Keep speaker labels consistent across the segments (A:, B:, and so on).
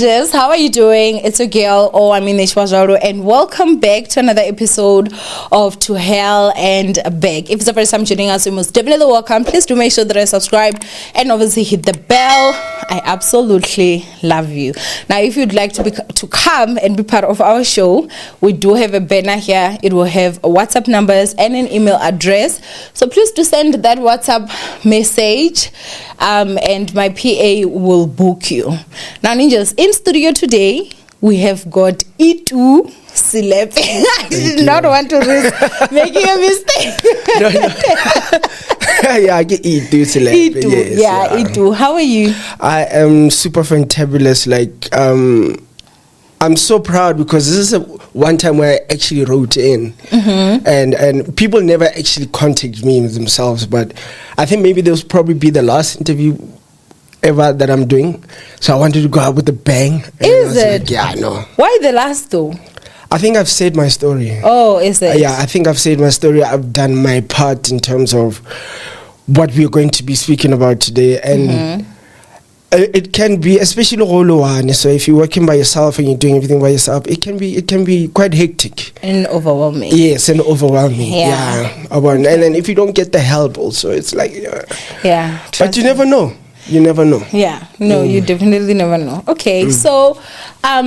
A: Jess, how are you doing? It's your girl, Owamie, and welcome back to another episode of To Hell and Back. If it's the first time joining us, you most definitely welcome. Please do make sure that I subscribe and obviously hit the bell. I absolutely love you. Now, if you'd like to come and be part of our show, we do have a banner here. It will have WhatsApp numbers and an email address. So please do send that WhatsApp message, and my PA will book you. Now, Ninjas, in studio today, we have got E2 Celeb. I did not want to risk making a mistake.
B: Yeah, I get E2 Celeb.
A: E2, yes, yeah, E2. How are you?
B: I am super fantabulous. I'm so proud because this is one time where I actually wrote in, and people never actually contacted me themselves, but I think maybe this will probably be the last interview ever that I'm doing, so I wanted to go out with a bang.
A: Is it?
B: Yeah, I know.
A: Why the last though?
B: I think I've said my story.
A: Oh, is it?
B: Yeah, I think I've said my story. I've done my part in terms of what we're going to be speaking about today, and it can be, especially Owamie. So if you're working by yourself and you're doing everything by yourself, it can be quite hectic
A: and overwhelming.
B: Yes, and overwhelming. Yeah. And then if you don't get the help, also it's like But you never know. You never know.
A: Yeah, no, you definitely never know. Okay, so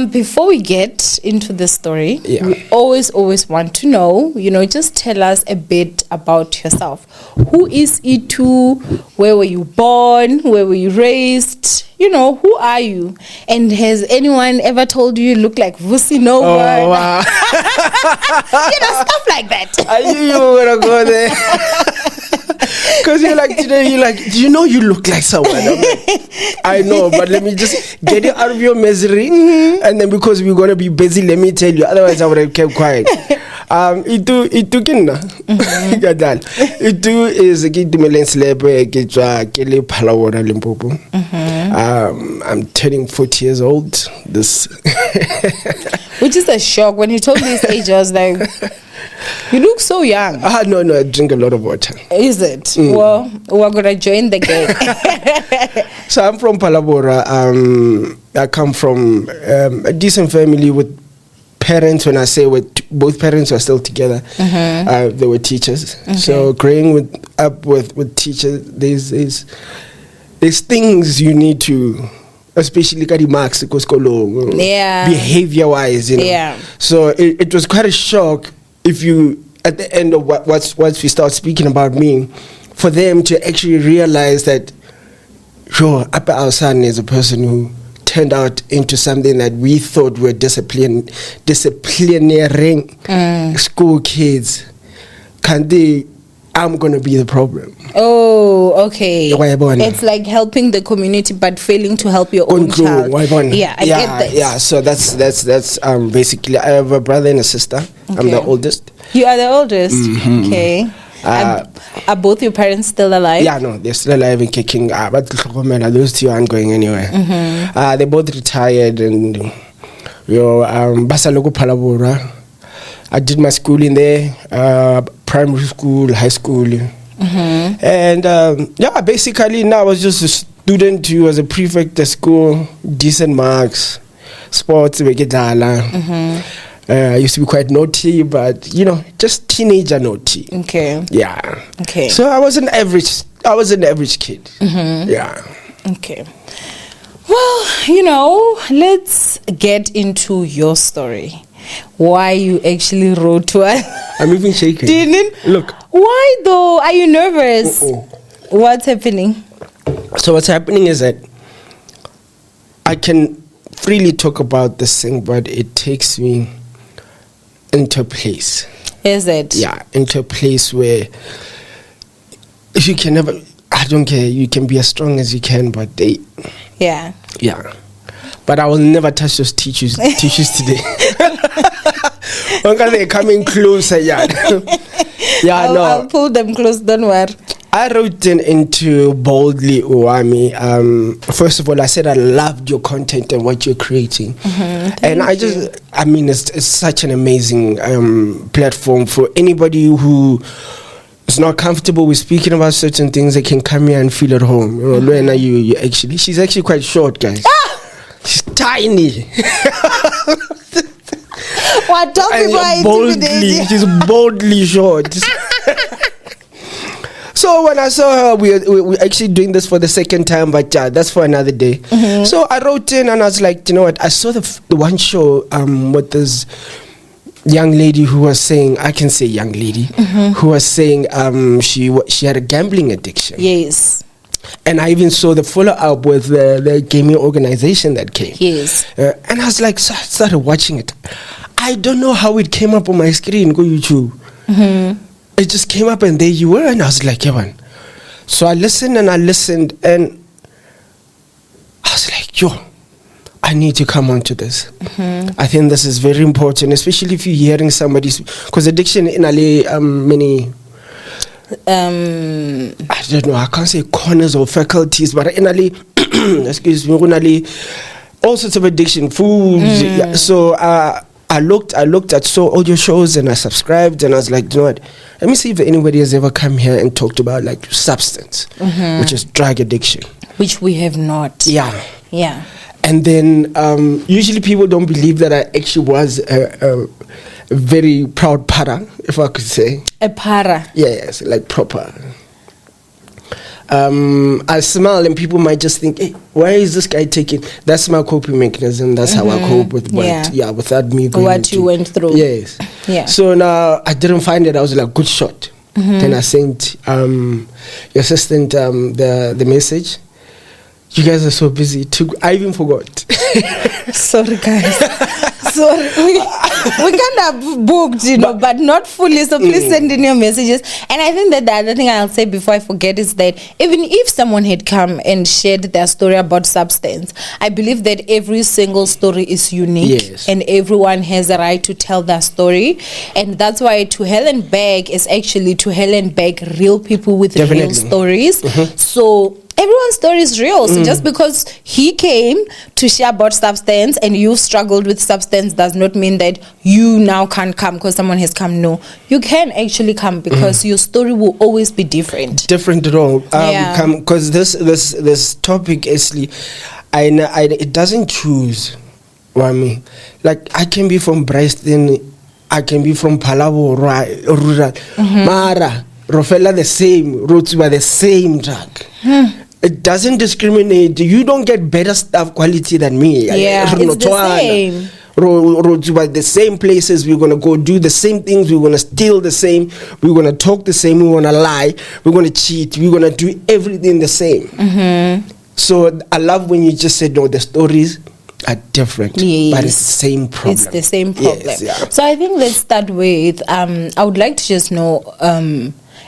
A: before we get into the story, we always want to know, just tell us a bit about yourself. Who is E2? Where were you born? Where were you raised? Who are you? And has anyone ever told you look like Vusi Nova?
B: Oh, wow.
A: Stuff like that.
B: I knew you were going to go there. Because today, do you look like someone? I'm like, I know, but let me just get you out of your misery. And then because we're going to be busy, let me tell you. Otherwise, I would have kept quiet. Itu kinna. Gadal. Itu is a Gidumelan celebrity, Kele Palawara Limpopo. I'm turning 40 years old. This
A: which is a shock. When you told me this age, I was like, you look so young.
B: No, I drink a lot of water.
A: Is it? Well, we're gonna join the game.
B: So I'm from Palabora. I come from a decent family with parents. When I say both parents are still together, they were teachers. So growing up with teachers, there's things you need to, especially kadi marks behavior wise, So it was quite a shock if you, at the end of once we start speaking about me, for them to actually realize that our son is a person who turned out into something that we thought were disciplining school kids. I'm gonna be the problem.
A: Oh, okay. It's like helping the community but failing to help your own child. Yeah, I get that.
B: Yeah, so that's basically, I have a brother and a sister. Okay. I'm the oldest.
A: You are the oldest? Okay. Are both your parents still alive?
B: Yeah, no, they're still alive and kicking. But those two aren't going anywhere. They both retired, and Basaloko Palabora. I did my schooling there, primary school, high school. And basically now I was just a student who was a prefect at school, decent marks, sports, I used to be quite naughty, but just teenager naughty.
A: Okay.
B: Yeah.
A: Okay.
B: So I was an average kid. Yeah.
A: Okay. Well, let's get into your story. Why you actually wrote to us.
B: I'm even shaking.
A: Didn't?
B: Look.
A: Why though? Are you nervous? What's happening?
B: So what's happening is that I can freely talk about this thing, but it takes me into a place.
A: Is it?
B: Yeah, into a place where you can never, I don't care, you can be as strong as you can, but Yeah. But I will never touch those tissues today. Because they're coming closer,
A: I'll pull them close, don't worry.
B: I wrote into boldly Owamie. First of all, I said I loved your content and what you're creating. And it's such an amazing platform for anybody who is not comfortable with speaking about certain things. They can come here and feel at home. She's actually quite short, guys. She's tiny.
A: What don't people are intimidating?
B: She's boldly short. So when I saw her, we actually doing this for the second time, but that's for another day. So I wrote in and I was like, you know what? I saw the one show with this young lady who was saying, I can say young lady, who was saying she had a gambling addiction.
A: Yes.
B: And I even saw the follow-up with the gaming organization that came.
A: Yes.
B: And I was like, so I started watching it. I don't know how it came up on my screen, go YouTube. It just came up and there you were, and I was like, yeah, man. So I listened and I was like, yo, I need to come onto this. I think this is very important, especially if you're hearing somebody's, because addiction in many I don't know, I can't say corners or faculties, but in excuse me, all sorts of addiction, foods. So I looked at saw all your shows and I subscribed and I was like, you know what, let me see if anybody has ever come here and talked about like substance, which is drug addiction,
A: which we have not. Yeah. And
B: then usually people don't believe that I actually was a very proud para, if I could say.
A: A para?
B: Yes, like proper. I smile and people might just think, hey, why is this guy taking? That's my coping mechanism. That's how I cope with what, without me going
A: what you went through.
B: Yes. Yeah. So now I didn't find it. I was like, good shot. Then I sent your assistant the message. You guys are so busy. I even forgot.
A: Sorry, guys. Sorry. We kind of booked, but not fully. So please send in your messages. And I think that the other thing I'll say before I forget is that even if someone had come and shared their story about substance, I believe that every single story is unique.
B: Yes. And
A: everyone has a right to tell their story. And that's why To Hell and Back is actually To Hell and Back, real people with real stories. So everyone's story is real. So just because he came to share about substance and you struggled with substance does not mean that you now can't come because someone has come. No, you can actually come because your story will always be different.
B: Different at all. Because this topic actually, it doesn't choose. Owamie. Like I can be from Bryston, I can be from Palavo rural. Mara, Rofella the same, Rotuba the same drug. It doesn't discriminate. You don't get better stuff quality than me.
A: Yeah, it's the same.
B: The same places, we're going to go do the same things, we're going to steal the same, we're going to talk the same, we're going to lie, we're going to cheat, we're going to do everything the same. So I love when you just said, no, the stories are different, but it's the same problem.
A: It's the same problem.
B: Yes, yeah.
A: So I think let's start with, I would like to just know,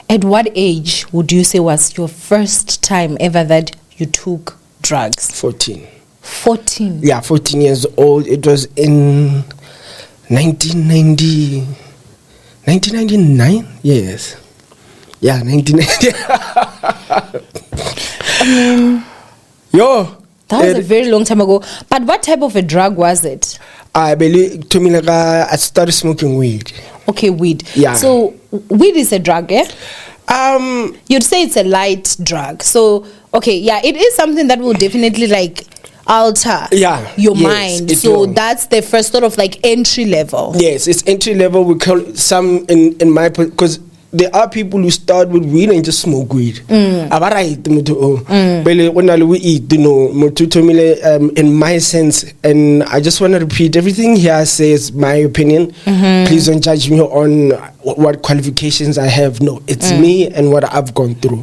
A: at what age would you say was your first time ever that you took drugs?
B: 14.
A: 14?
B: Yeah, 14 years old. It was in 1999? Yes. Yeah, 1990.
A: That was a very long time ago. But what type of a drug was it?
B: I believe, to me, like, I started smoking weed.
A: Okay, weed.
B: Yeah.
A: So weed is a drug, eh? You'd say it's a light drug. So, okay, yeah, it is something that will definitely like alter your mind. So that's the first sort of like entry level.
B: Yes, it's entry level. We call some in my, because there are people who start with weed and just smoke weed. In my sense, and I just want to repeat everything here says my opinion. Please don't judge me on what qualifications I have. No, it's me and what I've gone through.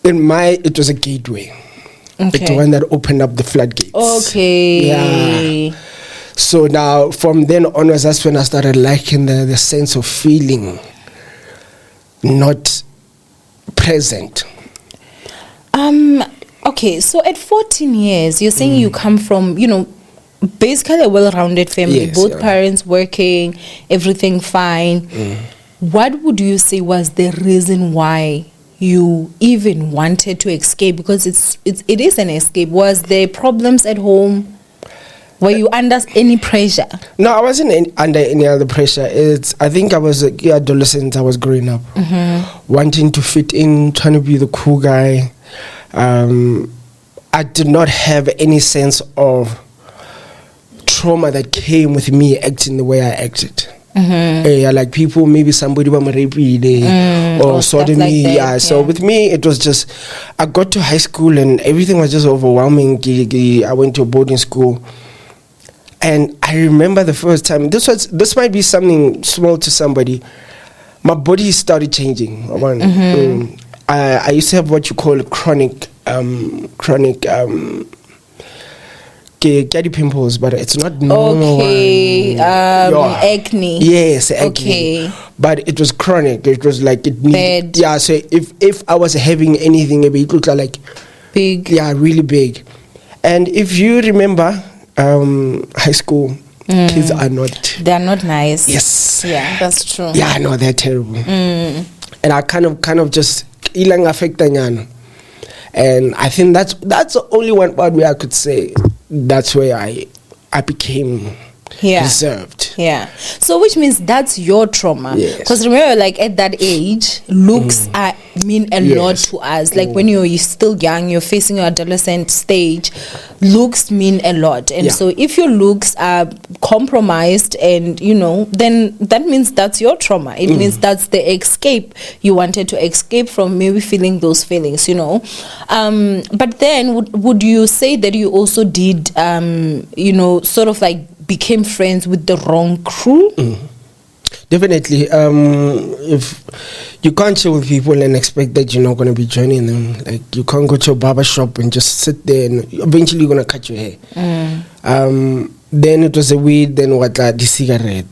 B: It was a gateway. It's the one that opened up the floodgates.
A: Okay.
B: Yeah. So now, from then onwards, that's when I started liking the sense of feeling not present.
A: Okay, so at 14 years, you're saying you come from, basically a well-rounded family.
B: Yes,
A: both parents working, everything fine. What would you say was the reason why you even wanted to escape? Because it is an escape. Was there problems at home? Were you under any pressure? No,
B: I wasn't under any other pressure. I think I was an adolescent. I was growing up, wanting to fit in, trying to be the cool guy. I did not have any sense of trauma that came with me acting the way I acted. Like people, maybe somebody was raped or sodomy. Like yeah. So with me, it was just, I got to high school and everything was just overwhelming. I went to a boarding school. And I remember the first time, this might be something small to somebody. My body started changing. I used to have what you call chronic pimples, but it's not normal.
A: Okay, acne.
B: Yes, acne.
A: Okay.
B: But it was chronic. It was like it needed. Yeah, so if I was having anything, maybe it looked like
A: big.
B: Yeah, really big. And if you remember, high school kids are not.
A: They're not nice.
B: Yes.
A: Yeah, that's true.
B: Yeah, no, they're terrible. And I kind of just ilang affectanyana. And I think that's the only one part where I could say that's where I became reserved.
A: Yeah. So which means that's your trauma. Because remember, like at that age, looks mean a lot to us. Like when you're still young, you're facing your adolescent stage, looks mean a lot. And so if your looks are compromised and, then that means that's your trauma. It means that's the escape you wanted to escape from, maybe feeling those feelings, But then would you say that you also did, sort of like became friends with the wrong crew?
B: Definitely. If you can't chill with people and expect that you're not going to be joining them, like you can't go to a barber shop and just sit there and eventually you're going to cut your hair. Then it was a weed, then the cigarette.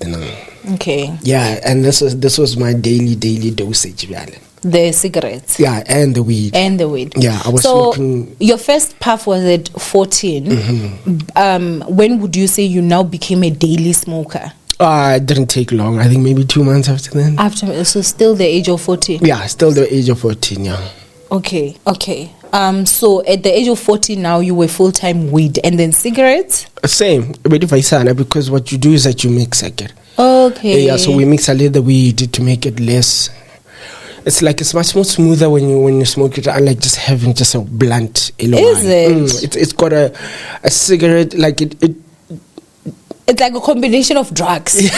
A: Okay.
B: Yeah, and this was my daily dosage.
A: The cigarettes.
B: Yeah, and the weed. Yeah, I was smoking.
A: Your first puff was at 14. When would you say you now became a daily smoker?
B: It didn't take long. I think maybe 2 months after then.
A: So still the age of 14?
B: Yeah, still the age of 14, yeah.
A: Okay. So at the age of 14 now, you were full-time weed. And then cigarettes?
B: Same. Because what you do is that you mix it.
A: Okay.
B: Yeah, so we mix a little weed to make it less. It's like it's much more smoother when you smoke it, unlike just having just a blunt.
A: Is it?
B: It's got a cigarette, like it.
A: It's like a combination of drugs. It's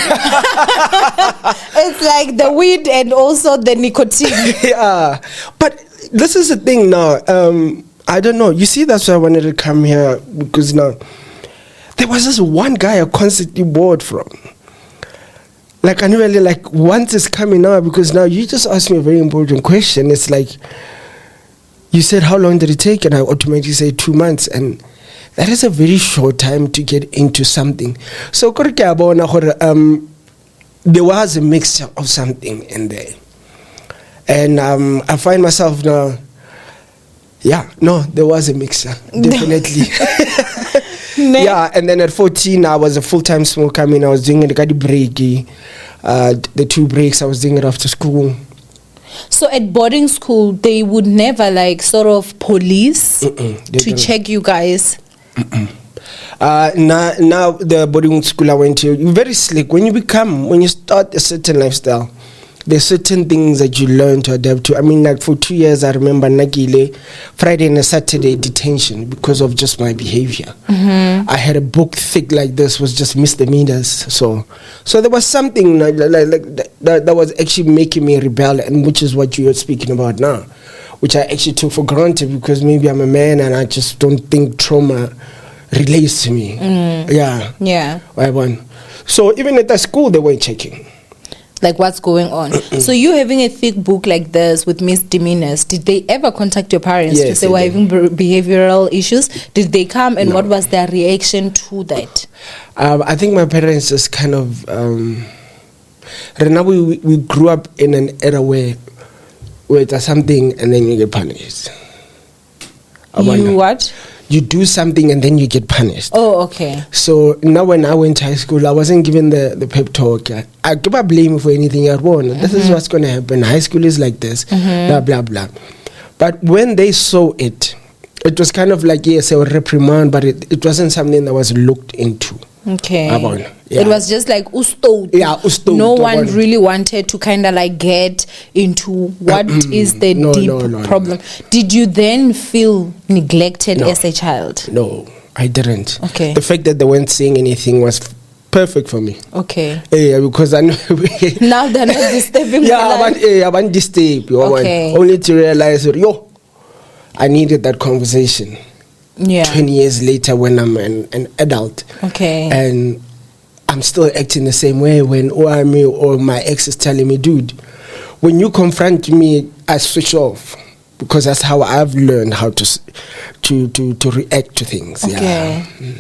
A: like the weed and also the nicotine.
B: Yeah, but this is the thing now. I don't know. You see, that's why I wanted to come here, because now there was this one guy I constantly bored from. Like I knew really like once it's coming now, because now you just asked me a very important question. It's like you said, how long did it take? And I automatically say 2 months, and that is a very short time to get into something. So there was a mixture of something in there, and I find myself now. Yeah, no, there was a mixture, definitely. Yeah, and then at 14, I was a full-time smoker. I mean, I was doing it at the break, the 2 breaks. I was doing it after school.
A: So at boarding school, they would never like sort of police to check you guys?
B: Now the boarding school I went to, you're very slick. When you start a certain lifestyle, there's certain things that you learn to adapt to. I mean, like for 2 years, I remember Nagile, Friday and Saturday detention because of just my behavior. I had a book thick like this, was just misdemeanors. So there was something like that was actually making me rebel, and which is what you're speaking about now, which I actually took for granted because maybe I'm a man and I just don't think trauma relates to me. Yeah. So even at the school, they weren't checking.
A: Like what's going on. So you having a thick book like this with misdemeanors, did they ever contact your parents to say we're having behavioral issues? Did they come, and what was their reaction to that?
B: I think my parents just kind of we grew up in an era where there's something and then you get punished.
A: You what?
B: You do something and then you get punished.
A: Oh, okay.
B: So now when I went to high school, I wasn't given the pep talk. I give a blame for anything I want. This is what's going to happen. High school is like this, blah, blah, blah. But when they saw it, it was kind of like, yes, a reprimand, but it wasn't something that was looked into.
A: Okay. It was just like ustot.
B: Yeah, ustot.
A: No one really wanted to kind of like get into what is the deep problem. No. Did you then feel neglected as a child?
B: No, I didn't.
A: Okay.
B: The fact that they weren't saying anything was perfect for me.
A: Okay.
B: Yeah, because I know
A: now they're not disturbing.
B: I want disturb.
A: Okay.
B: Only to realize that I needed that conversation.
A: Yeah.
B: 20 years later, when I'm an adult.
A: Okay.
B: And I'm still acting the same way when Owamie or my ex is telling me, dude, when you confront me, I switch off, because that's how I've learned how to react to things.
A: Okay.
B: Yeah.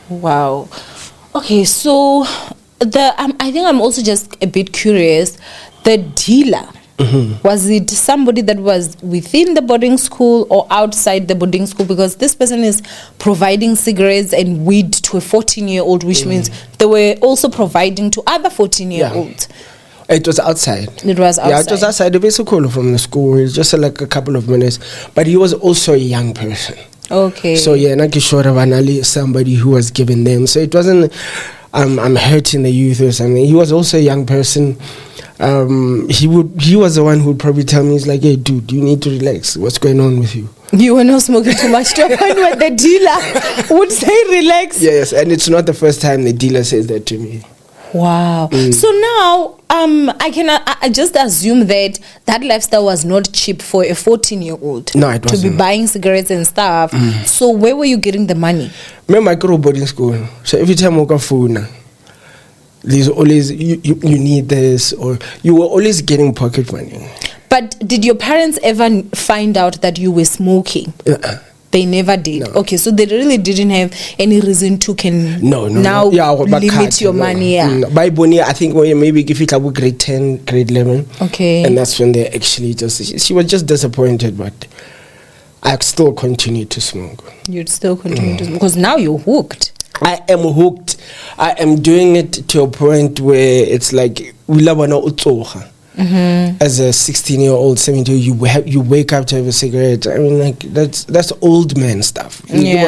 A: Wow. Okay, so I think I'm also just a bit curious. The dealer, was it somebody that was within the boarding school or outside the boarding school? Because this person is providing cigarettes and weed to a 14-year-old, which means they were also providing to other 14-year-olds.
B: Yeah. It was outside.
A: It was outside.
B: Yeah, it was outside. The basic call from the school. It was just like a couple of minutes. But he was also a young person. Okay. So yeah, Nakishora somebody who was giving them. So it wasn't I'm hurting the youth or something. He was also a young person. He was the one who would probably tell me, he's like, hey dude, you need to relax. What's going on with you?
A: You were not smoking too much to a point where the dealer would say relax.
B: Yes, and it's not the first time the dealer says that to me.
A: Wow. So now I just assume that lifestyle was not cheap for a 14-year-old.
B: No, it wasn't.
A: To be buying cigarettes and stuff. So where were you getting the money?
B: Remember, I grew up boarding school. So every time I got phone, there's always you need this, or you were always getting pocket money. But
A: did your parents ever find out that you were smoking? They never did. No. Okay, so they really didn't have any reason to limit your money. Yeah.
B: By Bonnie, I think maybe give it like grade 10, grade 11.
A: Okay.
B: And that's when they actually she was just disappointed, but I still continued to smoke.
A: You'd still continue to smoke because now you're hooked.
B: I am hooked. I am doing it to a point where it's like as a 16-year-old, 17-year-old, you wake up to have a cigarette. I mean, like that's old man stuff. Yeah.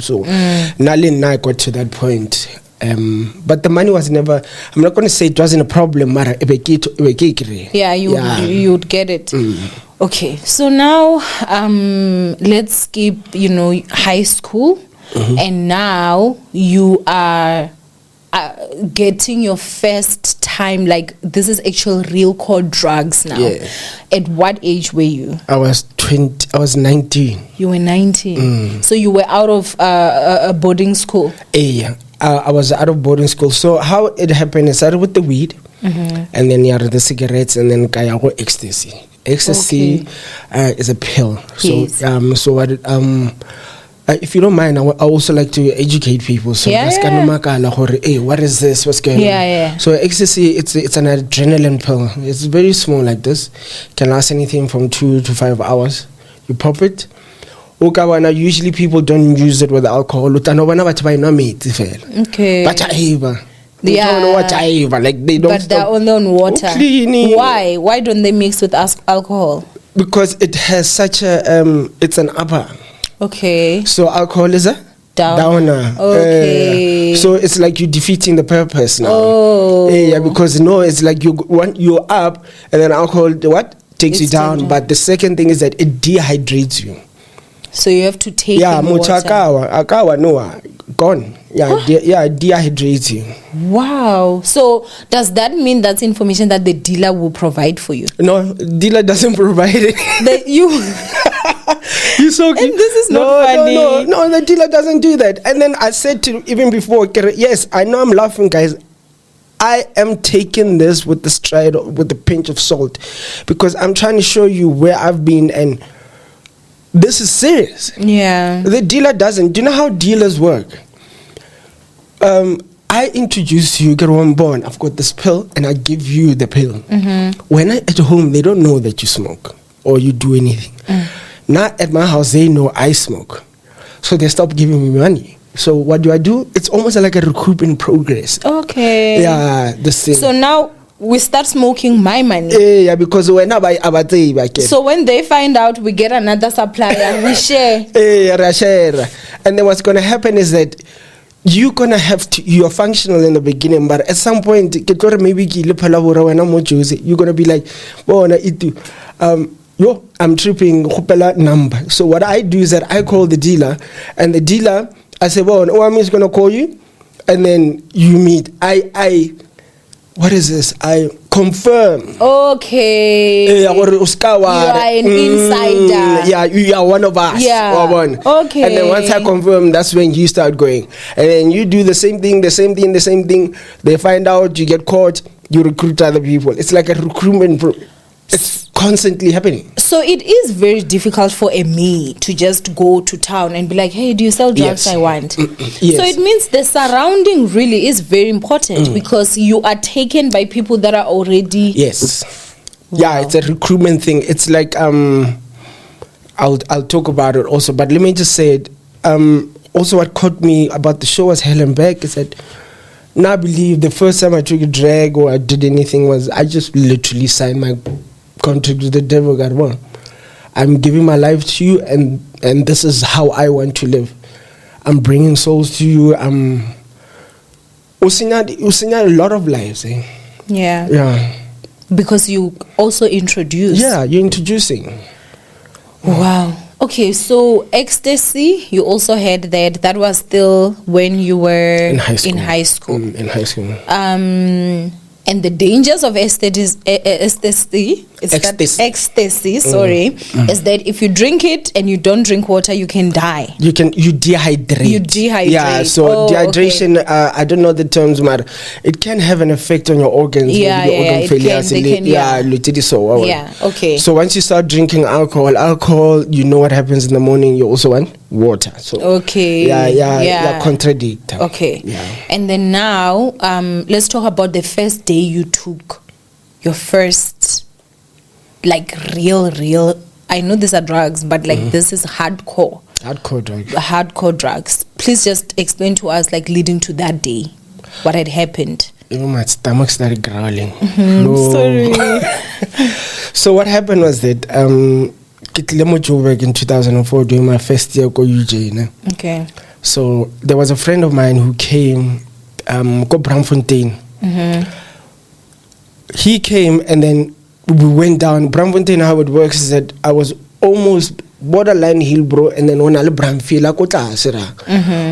B: So Nali I got to that point. But the money was never. I'm not going to say it wasn't a problem.
A: Yeah, you would get it. Okay, so now let's skip. High school, and now you are getting your first time, like this is actual real core drugs now. Yeah. At what age were you?
B: I was 20. I was 19.
A: You were 19. So you were out of a boarding school.
B: Yeah, I was out of boarding school. So how it happened, it started with the weed, and then the cigarettes, and then ecstasy. Ecstasy is a pill.
A: Yes.
B: So what? If you don't mind, I also like to educate people. So hey, what is this? What's going on?
A: Yeah. So
B: ecstasy, it's an adrenaline pill. It's very small like this. Can last anything from 2 to 5 hours. You pop it. Usually people don't use it with alcohol. Okay. But like they don't.
A: But they're only on water. Why don't they mix with alcohol?
B: Because it has such a it's an upper.
A: Okay.
B: So alcohol is a downer.
A: Okay.
B: So it's like you're defeating the purpose now.
A: Oh.
B: Yeah, because it's like you're up, and then alcohol takes you down. But the second thing is that it dehydrates you.
A: So you have to take water.
B: Gone. It dehydrates you.
A: Wow. So does that mean that's information that the dealer will provide for you?
B: No, dealer doesn't provide it. You're so cute.
A: And this is not funny.
B: No, the dealer doesn't do that. And then I said to even before, yes, I know I'm laughing, guys. I am taking this with the stride, with the pinch of salt, because I'm trying to show you where I've been, and this is serious.
A: Yeah.
B: The dealer doesn't. Do you know how dealers work? I introduce you, get one born. I've got this pill, and I give you the pill. When I at home, they don't know that you smoke or you do anything. Now at my house, they know I smoke, so they stop giving me money. So what do? It's almost like a recoup in progress.
A: Okay.
B: Yeah, the same.
A: So now we start smoking my money.
B: Yeah, because when so
A: when they find out, we get another supplier, we share.
B: Yeah, share. And then what's going to happen is that you're gonna have to, you're functional in the beginning, but at some point maybe you're gonna be like, yo, I'm tripping number. So what I do is that I call the dealer, and the dealer, I say, well, Owamie is gonna call you, and then you meet. I what is this? I confirm.
A: Okay. You are an insider.
B: Yeah, you are one of us.
A: Yeah. Okay.
B: And then once I confirm, that's when you start going. And then you do the same thing. They find out, you get caught, you recruit other people. It's like a recruitment it's constantly happening.
A: So it is very difficult for a me to just go to town and be like, hey, do you sell drugs?
B: Yes.
A: I want.
B: Yes.
A: So it means the surrounding really is very important because you are taken by people that are already.
B: Yes.
A: Wow.
B: Yeah, it's a recruitment thing. It's like I'll talk about it also, but let me just say it. Also, what caught me about the show was Helen Beck is that now I believe the first time I took a drag or I did anything was I just literally signed my contract with the devil. God, well, I'm giving my life to you, and this is how I want to live. I'm bringing souls to you. I'm using a lot of lives. Eh?
A: Yeah. Because you also introduce.
B: Yeah, you're introducing.
A: Wow. Okay, so ecstasy, you also had that. That was still when you were in high school. And the dangers of ecstasy, is that if you drink it and you don't drink water, you can die.
B: You dehydrate. Yeah, so dehydration, okay. I don't know the terms, but it can have an effect on your organs.
A: Yeah, okay.
B: So once you start drinking alcohol, you know what happens in the morning. You also want water. So yeah, contradict.
A: Okay. Yeah. And then now, let's talk about the first day you took your first, like, real, I know these are drugs, but like this is hardcore drugs. Please just explain to us, like, leading to that day, what had happened.
B: Even my stomach started growling.
A: Sorry.
B: So what happened was that in 2004 during my first year go UJ.
A: Okay.
B: So there was a friend of mine who came, go Bramfontein. He came and then we went down. Bramfontein, how it works is that I was almost borderline Hillbrow, and then when I Bramfila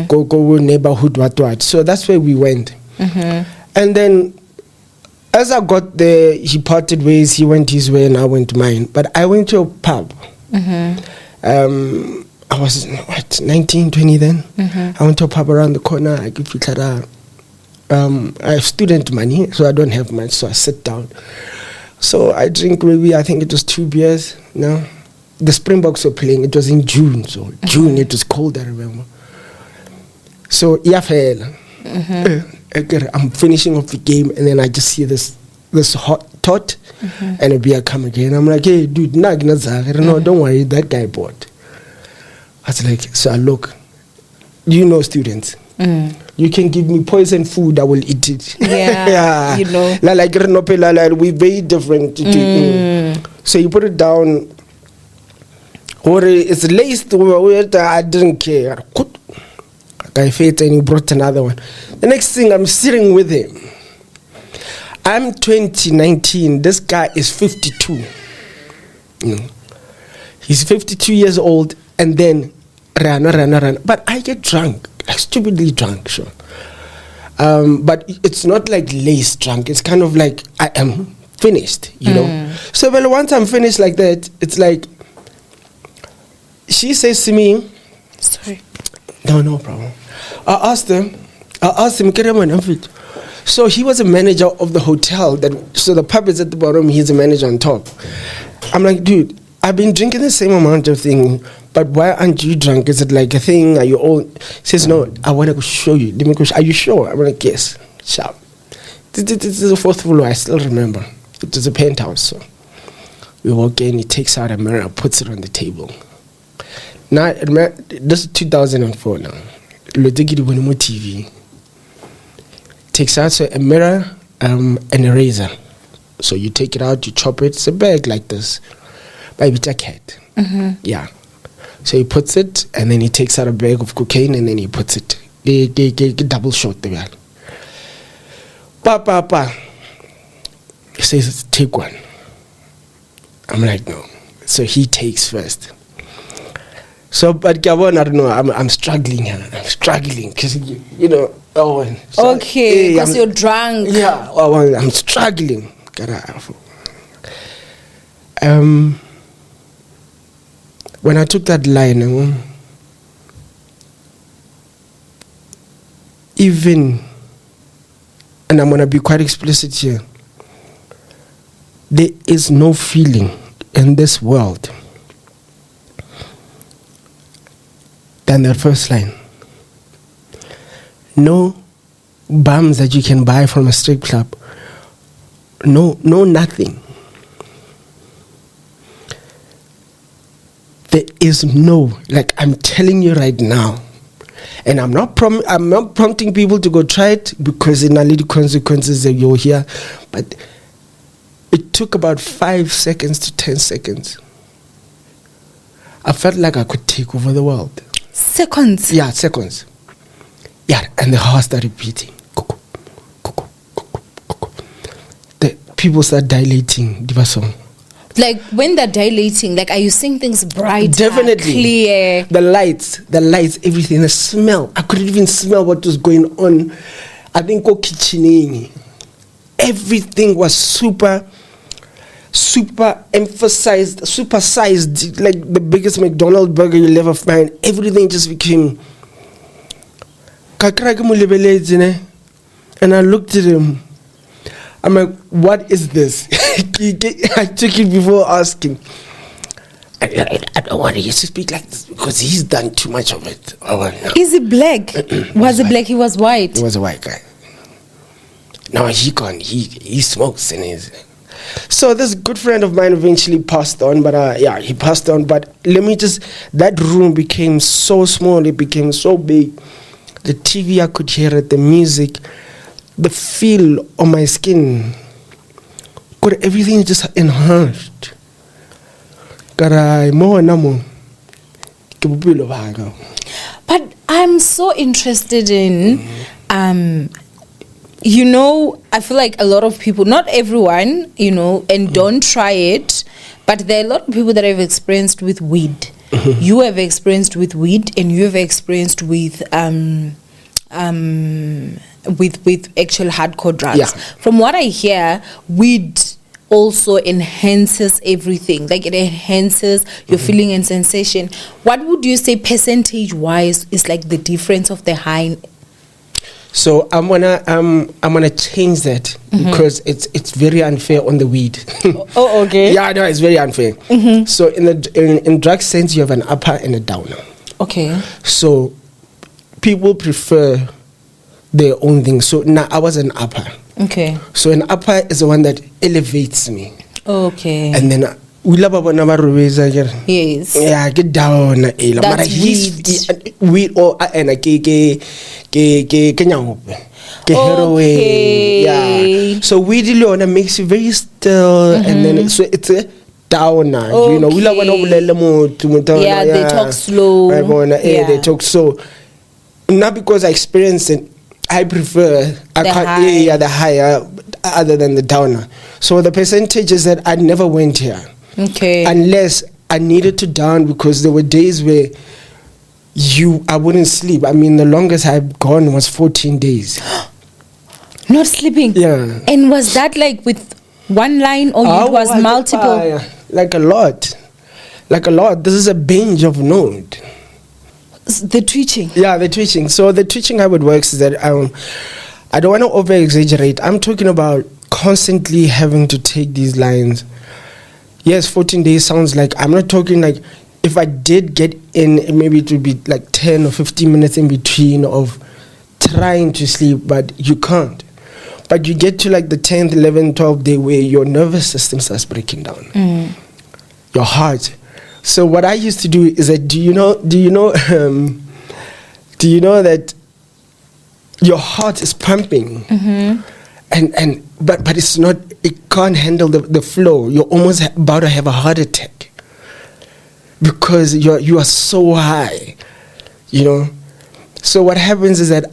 B: go neighborhood what. So that's where we went. And then as I got there, he parted ways. He went his way and I went mine. But I went to a pub. I was 19, 20 then. I went to a pub around the corner. I give I have student money, so I don't have much, so I sit down. So I drink maybe, I think it was 2 beers. No, the Springboks were playing. It was in June, so June, it was cold, I remember. So I'm finishing off the game, and then I just see this hot tot and a beer come again. I'm like, hey, dude, no, don't worry, that guy bought. I was like, so I look, you know, students. You can give me poison food, I will eat it.
A: Yeah. You know.
B: We're very different. So you put it down, or it's laced, I didn't care. I fed and he brought another one. The next thing, I'm sitting with him. I'm 19. This guy is 52. He's 52 years old, and then run. But I get drunk. Like stupidly drunk, sure. But it's not like lace drunk. It's kind of like I am finished, you know. So well, once I'm finished like that, it's like she says to me,
A: sorry.
B: No problem. I asked him, so he was a manager of the hotel. So the pub is at the bottom, he's a manager on top. I'm like, dude, I've been drinking the same amount of thing, but why aren't you drunk? Is it like a thing? Are you all? He says, no, I want to go show you. Let me go. Are you sure? I'm like, yes. Sharp. This is the 4th floor. I still remember. It was a penthouse. So we walk in. He takes out a mirror, puts it on the table. Now, this is 2004 now. TV. Takes out a mirror and a razor. So you take it out, you chop it. It's a bag like this. By a cat. Yeah. So he puts it, and then he takes out a bag of cocaine, and then he puts it. double shot the guy. Pa. He says, take one. I'm like, no. So he takes first. So, but Gabon, I don't know. I'm struggling here. I'm struggling because you know. So,
A: okay, because you're drunk.
B: Yeah, I'm struggling. When I took that line, even, and I'm gonna be quite explicit here. There is no feeling in this world than that first line. No bums that you can buy from a strip club. No, nothing. There is no, like I'm telling you right now, and I'm not prompting people to go try it because in a little consequences that you'll hear, but it took about 5 seconds to 10 seconds. I felt like I could take over the world.
A: Seconds?
B: Yeah, seconds. Yeah, and the heart started beating. The people start dilating.
A: Like when they're dilating, like are you seeing things bright?
B: Definitely.
A: Clear?
B: The lights, everything, the smell. I couldn't even smell what was going on. I think kitchening. Everything was super emphasized, supersized, like the biggest McDonald's burger you'll ever find. Everything just became. And I looked at him. I'm like, what is this? I took it before asking. I don't want to used to speak like this because he's done too much of it.
A: Is he black? Was he black? He was white.
B: He was a white guy. No, he smokes and he's. So this good friend of mine eventually passed on, but he passed on. But that room became so small, it became so big. The TV, I could hear it, the music, the feel on my skin. Everything just enhanced. But
A: I'm so interested in, I feel like a lot of people, not everyone, and don't try it, but there are a lot of people that have experienced with weed. Mm-hmm. You have experienced with weed, and you have experienced with actual hardcore drugs.
B: Yeah.
A: From what I hear, weed also enhances everything. Like it enhances your feeling and sensation. What would you say percentage-wise is like the difference of the high?
B: So I'm gonna change that because it's very unfair on the weed.
A: Oh, okay.
B: Yeah, no, it's very unfair. Mm-hmm. So in drug sense, you have an upper and a downer.
A: Okay.
B: So people prefer their own thing. So now I was an upper.
A: Okay.
B: So an upper is the one that elevates me.
A: Okay.
B: And then we love about
A: yes.
B: Yeah, get down.
A: That's
B: weed or and heroin. Yeah. So weed alone makes you very still, and then so it's a downer.
A: Okay.
B: We love
A: yeah, they talk slow.
B: They talk so. Not because I experienced it. I prefer the higher other than the downer. So the percentage is that I never went here.
A: Okay.
B: Unless I needed to down because there were days where I wouldn't sleep. I mean, the longest I've gone was 14 days.
A: Not sleeping?
B: Yeah.
A: And was that like with one line or it was multiple?
B: Like a lot. This is a binge of note.
A: The twitching?
B: Yeah, the twitching. So the twitching how it works is that I don't want to over-exaggerate. I'm talking about constantly having to take these lines. Yes, 14 days sounds like, I'm not talking like, if I did get in, maybe it would be like 10 or 15 minutes in between of trying to sleep, but you can't. But you get to like the 10th, 11th, 12th day where your nervous system starts breaking down. Your heart. So what I used to do is that, do you know that your heart is pumping, but it's not, it can't handle the flow. You're almost about to have a heart attack because you are so high, So what happens is that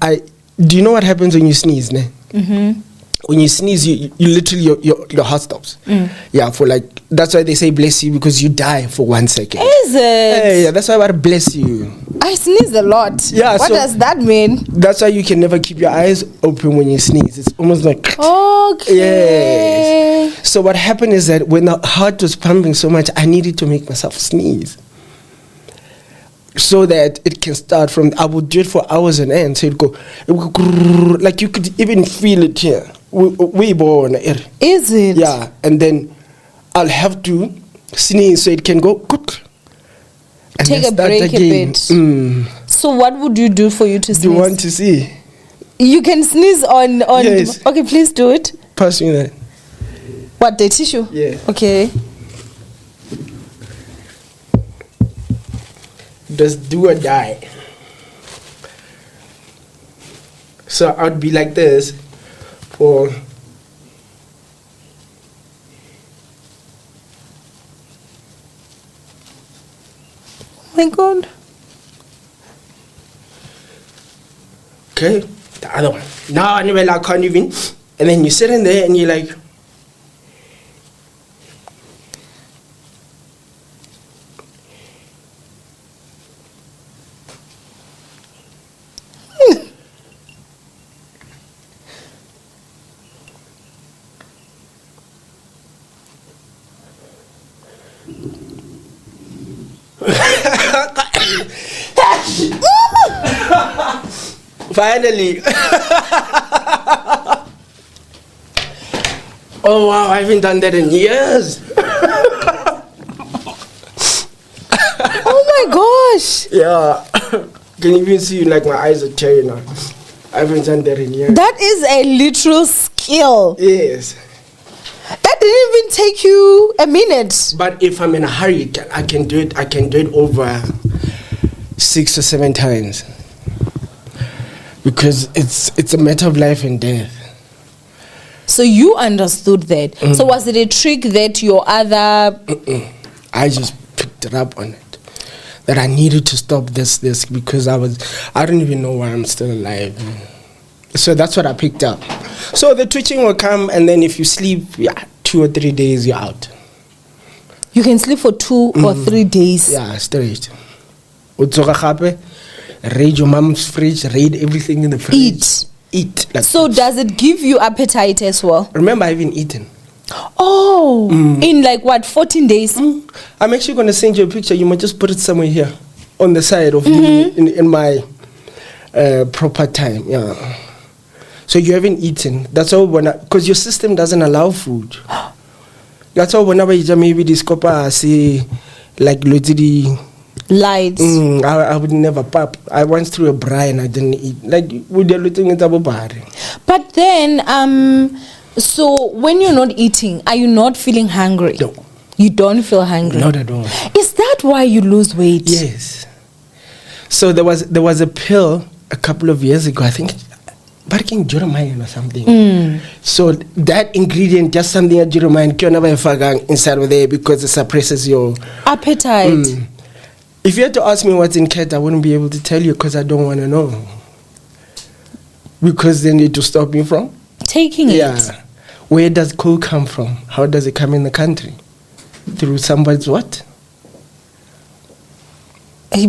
B: do you know what happens when you sneeze, ne?
A: Mm-hmm.
B: When you sneeze, you literally your heart stops. Yeah, for like, that's why they say bless you, because you die for 1 second.
A: Is it?
B: Yeah, that's why I bless you.
A: I sneeze a lot.
B: Yeah,
A: what does that mean?
B: That's why you can never keep your eyes open when you sneeze. It's almost like
A: okay.
B: Yes. So what happened is that when the heart was pumping so much, I needed to make myself sneeze, so that it can start from. I would do it for hours on end. So it would go like you could even feel it here. We born.
A: Is it?
B: Yeah, and then I'll have to sneeze so it can go good. And
A: take a break again. A bit. So what would you do for you to sneeze?
B: Do you want to see?
A: You can sneeze on.
B: Yes.
A: Okay, please do it.
B: Pass me that.
A: What, the tissue?
B: Yeah.
A: Okay.
B: Just do or die. So I'd be like this for.
A: Oh my God.
B: Okay, the other one. Now I can't even. And then you sit in there and you're like. Finally. Oh wow, I haven't done that in years.
A: Oh my gosh.
B: Yeah. Can you even see like my eyes are tearing now? I haven't done that in years.
A: That is a literal skill.
B: Yes.
A: That didn't even take you a minute.
B: But if I'm in a hurry, I can do it. I can do it over 6 or 7 times. Because it's a matter of life and death.
A: So you understood that. So was it a trick that your other...
B: I just picked it up on it. That I needed to stop this because I don't even know why I'm still alive. So that's what I picked up. So the twitching will come, and then if you sleep, 2 or 3 days, you're out.
A: You can sleep for 2 or 3 days?
B: Yeah, straight. Raid your mom's fridge, raid everything in the fridge. Eat. Like
A: so does it give you appetite as well?
B: Remember, I haven't eaten.
A: Oh, in like what, 14 days?
B: I'm actually going to send you a picture. You might just put it somewhere here on the side of me in my proper time. Yeah. So you haven't eaten. That's all because your system doesn't allow food. That's all whenever you maybe discover, I see like literally
A: lights.
B: I would never pop. I went through a braai and I didn't eat. Like with the looking at body.
A: But then, so when you're not eating, are you not feeling hungry?
B: No.
A: You don't feel hungry?
B: Not at all.
A: Is that why you lose weight?
B: Yes. So there was a pill a couple of years ago, I think, barking Jeremiah or something. So that ingredient, just something that Jeremiah can never inside of there because it suppresses your
A: appetite.
B: If you had to ask me what's in cat, I wouldn't be able to tell you because I don't want to know. Because they need to stop me from
A: taking it.
B: Yeah. Where does coke come from? How does it come in the country? Through somebody's what?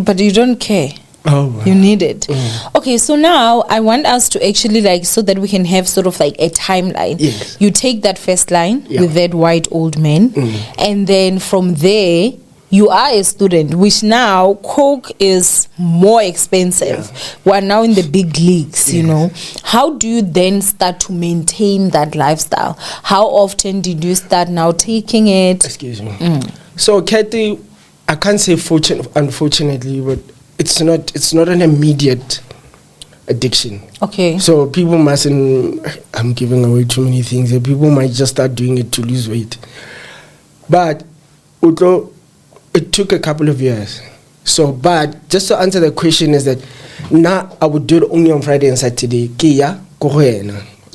A: But you don't care.
B: Oh.
A: You need it. Okay, so now I want us to actually so that we can have sort of like a timeline.
B: Yes.
A: You take that first line with that white old man, and then from there, you are a student, which now coke is more expensive. We're now in the big leagues, you know. How do you then start to maintain that lifestyle? How often did you start now taking it?
B: Excuse me. So, Kathy, I can't say unfortunately, but it's not an immediate addiction.
A: Okay.
B: So people mustn't. I'm giving away too many things. People might just start doing it to lose weight, but it took a couple of years. So, but just to answer the question is that now I would do it only on Friday and Saturday. Kia, okay.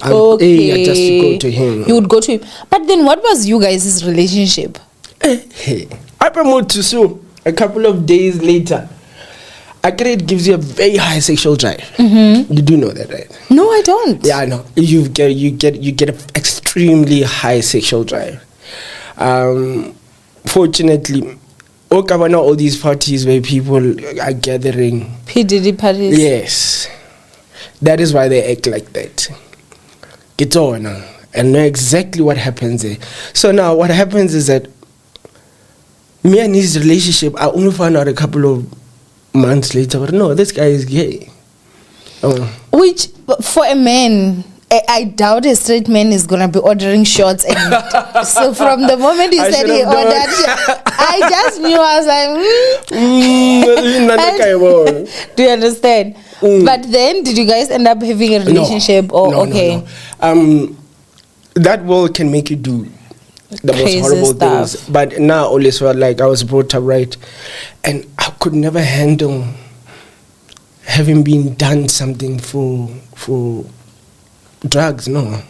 B: I just go to him.
A: You would go to him. But then what was you guys' relationship?
B: I promoted to Sue a couple of days later. Accurate gives you a very high sexual drive. You do know that, right?
A: No, I don't.
B: Yeah, I know. You get an extremely high sexual drive. Fortunately, all these parties where people are gathering.
A: P. Diddy parties.
B: Yes, that is why they act like that. Get on and know exactly what happens there. So now, what happens is that me and his relationship, I only found out a couple of months later. But no, this guy is gay.
A: Which, for a man, I doubt a straight man is gonna be ordering shots. And so from the moment he said he ordered, I just knew. I was like, do you understand? But then, did you guys end up having a relationship? No,
B: no. That world can make you do the
A: crazy
B: most horrible
A: stuff.
B: things. But now, always felt like I was brought up right, and I could never handle having been done something for drugs. No.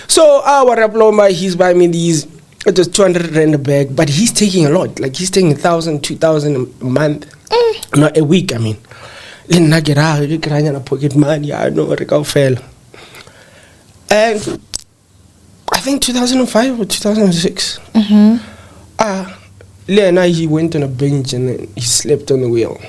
B: So our diploma, he's buying me these. It was 200 rand a bag, but he's taking a lot. Like he's taking 1,000, 2,000 a month, not a week. I mean, then I get out, you get pocket money. I know what I fell. And I think 2005 or 2006. Lena, he went on a bench and then he slept on the wheel.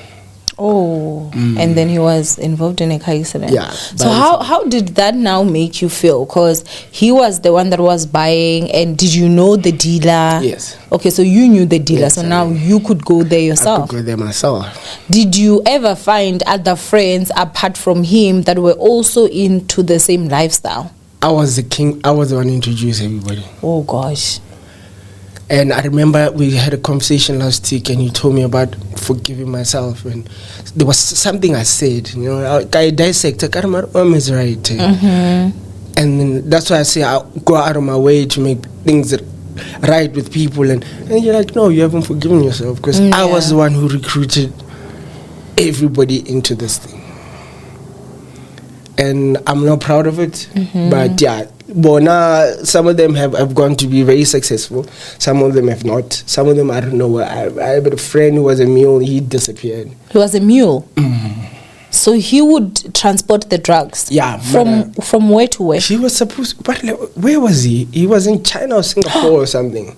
A: And then he was involved in a car accident.
B: Yeah.
A: So how did that now make you feel? Because he was the one that was buying, and did you know the dealer?
B: Yes.
A: Okay, so you knew the dealer,
B: Yes,
A: so now you could go there yourself.
B: I could go there myself.
A: Did you ever find other friends apart from him that were also into the same lifestyle?
B: I was the king. I was the one who introduced everybody.
A: Oh gosh.
B: And I remember we had a conversation last week, and you told me about forgiving myself. And there was something I said, I dissect. Owamie is right. And then that's why I say I go out of my way to make things right with people. And you're like, no, you haven't forgiven yourself, because I was the one who recruited everybody into this thing. And I'm not proud of it, but yeah. But some of them have gone to be very successful. Some of them have not. Some of them, I don't know. I had a friend who was a mule. He disappeared.
A: He was a mule? So he would transport the drugs?
B: Yeah.
A: From where to where?
B: He was supposed to, but where was he? He was in China or Singapore or something.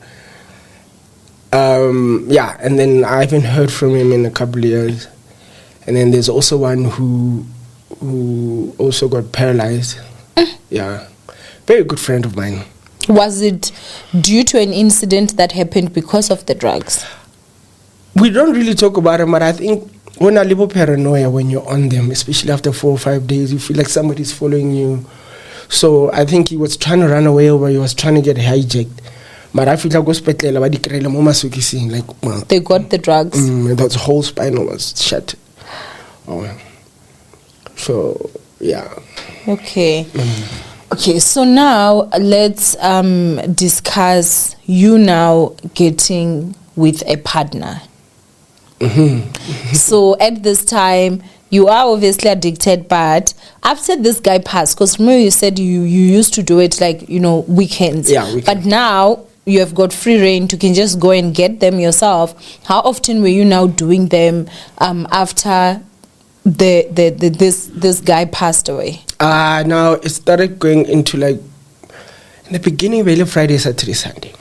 B: Yeah, and then I haven't heard from him in a couple of years. And then there's also one who also got paralyzed. Yeah. Very good friend of mine.
A: Was it due to an incident that happened because of the drugs?
B: We don't really talk about it, but I think when a little paranoia when you're on them, especially after 4 or 5 days, you feel like somebody's following you. So I think he was trying to run away, or he was trying to get hijacked. But I feel like
A: they got the drugs.
B: That whole spinal was shut. So yeah.
A: Okay. Okay, so now let's discuss you now getting with a partner. So at this time, you are obviously addicted, but after this guy passed, because remember you said you used to do it like, weekends.
B: Yeah, weekends.
A: But now you have got free reign, you can just go and get them yourself. How often were you now doing them after this guy passed away?
B: Now it started going into like in the beginning, really Friday, Saturday, Sunday.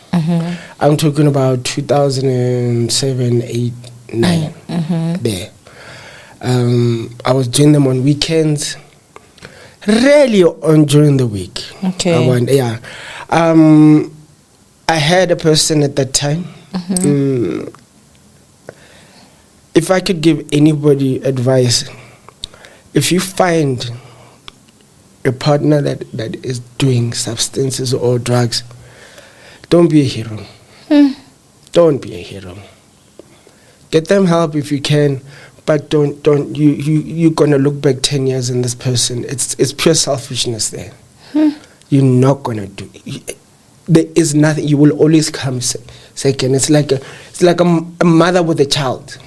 B: I'm talking about 2007, 8, 9. There. I was doing them on weekends, rarely during the week.
A: Okay.
B: I had a person at that time. If I could give anybody advice, if you find a partner that is doing substances or drugs, don't be a hero. Don't be a hero. Get them help if you can, but don't you're gonna look back 10 years in this person. It's pure selfishness there. You're not gonna do it. There is nothing. You will always come second. It's like a mother with a child.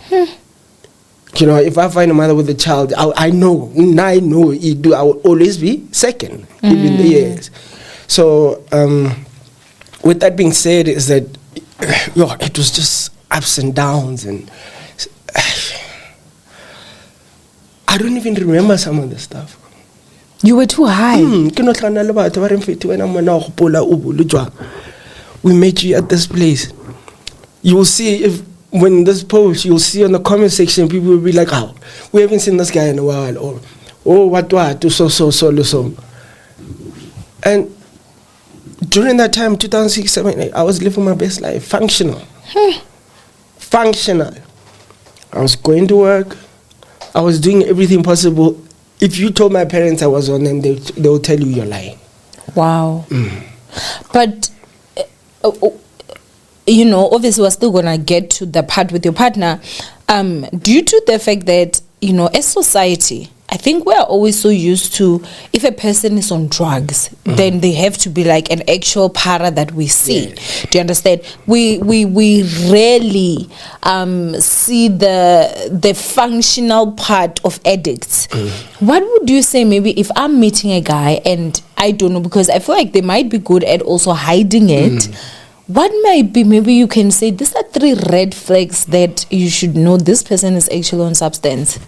B: If I find a mother with a child, I know you do. I will always be second, even the years. So, with that being said, is that it was just ups and downs, and I don't even remember some of the stuff.
A: You were too high.
B: We met you at this place. You will see if when this post, you'll see on the comment section, people will be like, "Oh, we haven't seen this guy in a while," or "Oh, what, so." And during that time, 2006, 2007, I was living my best life, functional. Functional. I was going to work. I was doing everything possible. If you told my parents I was on them, they will tell you you're lying.
A: Wow. But, obviously we're still going to get to the part with your partner. Due to the fact that, as society, I think we're always so used to, if a person is on drugs, then they have to be like an actual para that we see. Do you understand? We rarely see the functional part of addicts. What would you say, maybe if I'm meeting a guy and I don't know, because I feel like they might be good at also hiding it. What might be, maybe you can say, these are 3 red flags that you should know this person is actually on substance?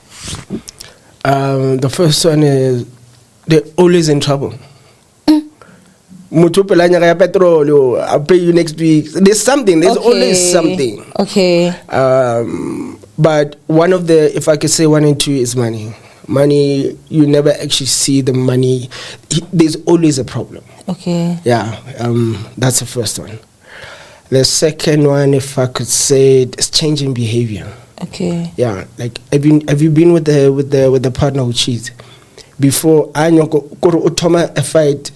B: The first one is they're always in trouble. Petrol, I'll pay you next week. There's something. There's always something.
A: Okay.
B: But one of the, if I could say 1 and 2, is money. Money, you never actually see the money. There's always a problem.
A: Okay.
B: Yeah. That's the first one. The second one, if I could say, is changing behavior.
A: Okay.
B: Yeah, like have you been with the partner who cheats? Before I know Utoma a fight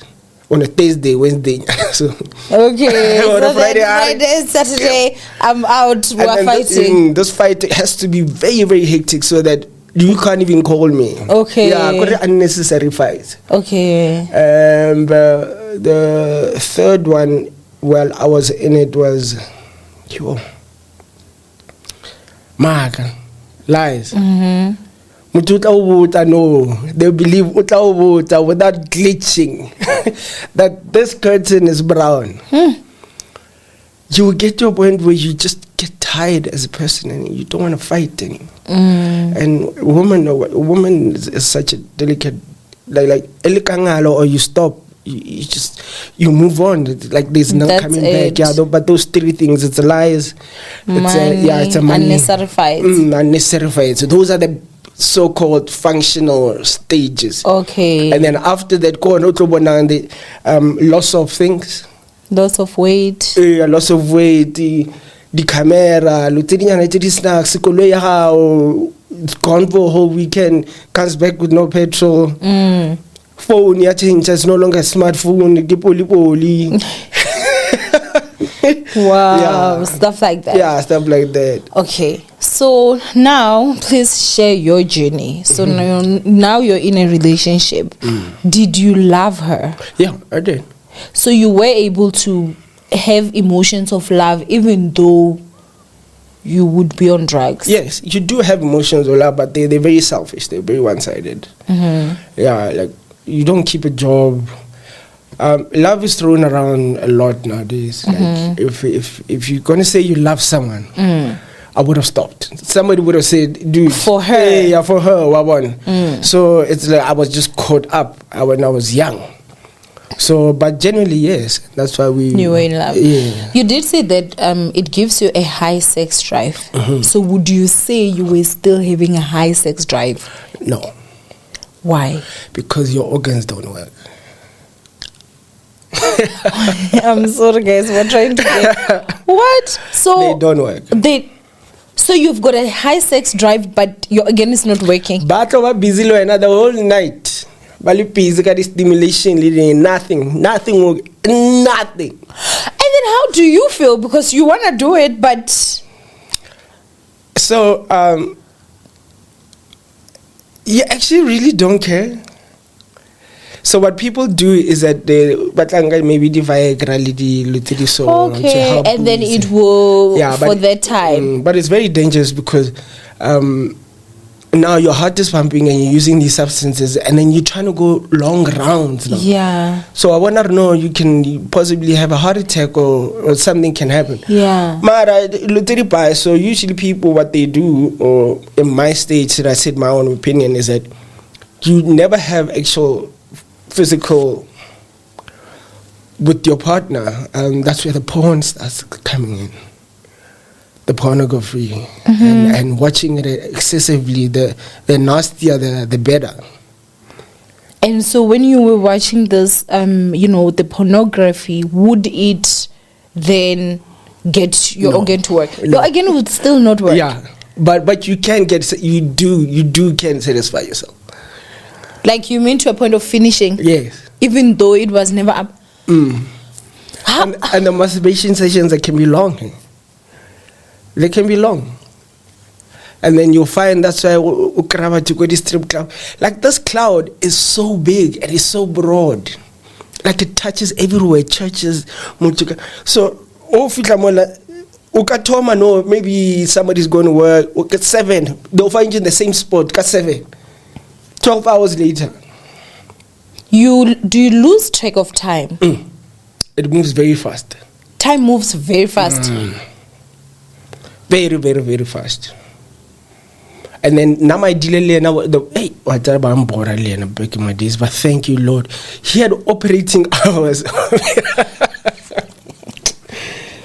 B: on a Thursday, Wednesday. So
A: okay.
B: on
A: So
B: a
A: Friday, Saturday, I'm out. We're fighting.
B: This fight has to be very, very hectic so that you can't even call me.
A: Okay.
B: Yeah, got unnecessary fights.
A: Okay.
B: The third one, while I was in it, was lies. No, they believe without glitching that this curtain is brown. You will get to a point where you just get tired as a person and you don't want to fight anymore. And a woman is such a delicate, like or you stop. You move on. Like there's no coming back. Yeah, but those 3 things, it's lies, it's a money,
A: unnecessary fights.
B: Unnecessary fights. So those are the so-called functional stages.
A: Okay.
B: And then after that, go on the loss of things.
A: Loss of weight.
B: Loss of weight. The camera, snacks, it's gone for a whole weekend, comes back with no petrol. Phone, it's no longer a smartphone.
A: Wow, stuff like that.
B: Yeah, stuff like that.
A: Okay, so now please share your journey. So now you're in a relationship. Did you love her?
B: Yeah, I did.
A: So you were able to have emotions of love even though you would be on drugs?
B: Yes, you do have emotions of love, but they're very selfish. They're very one-sided. Yeah, like you don't keep a job. Love is thrown around a lot nowadays. Like if you're gonna say you love someone, I would have stopped. Somebody would have said, "Dude,
A: for her,
B: hey, yeah, for her, So it's like I was just caught up when I was young. So, but generally, yes, that's why you
A: were in love.
B: Yeah.
A: You did say that it gives you a high sex drive. So would you say you were still having a high sex drive?
B: No.
A: Why? Because
B: your organs don't work.
A: I'm sorry, guys. We're trying to get what? So
B: they don't work.
A: So you've got a high sex drive, but your organ is not working.
B: But I was busy the whole night. Bali physical stimulation, nothing. And then
A: how do you feel? Because you want to do it, but
B: so you actually really don't care. So what people do is that they maybe the Viagra so
A: okay, and then it will for that time.
B: But it's very dangerous because now your heart is pumping and you're using these substances, and then you're trying to go long rounds now.
A: Yeah.
B: So I want to know, you can possibly have a heart attack or something can happen.
A: Yeah.
B: So usually people, what they do, or in my stage, that I said my own opinion, is that you never have actual physical with your partner. That's where the porn starts coming in. The pornography, and watching it excessively, the nastier, the better.
A: And so when you were watching this, the pornography, would it then get your organ to work? Your organ would still not work.
B: Yeah, but you can can satisfy yourself.
A: Like you mean to a point of finishing?
B: Yes.
A: Even though it was never up.
B: And the masturbation sessions, that can be long. They can be long. And then you'll find that's why to go to strip club. Like this cloud is so big and it's so broad. Like it touches everywhere, churches. So, no, maybe somebody's going to work at 7. They'll find you in the same spot at 7. 12 hours later.
A: Do you lose track of time?
B: It moves very fast.
A: Time moves very fast.
B: Very, very, very fast. And then now my dealer, I'm bored back in my days, but thank you, Lord. He had operating hours.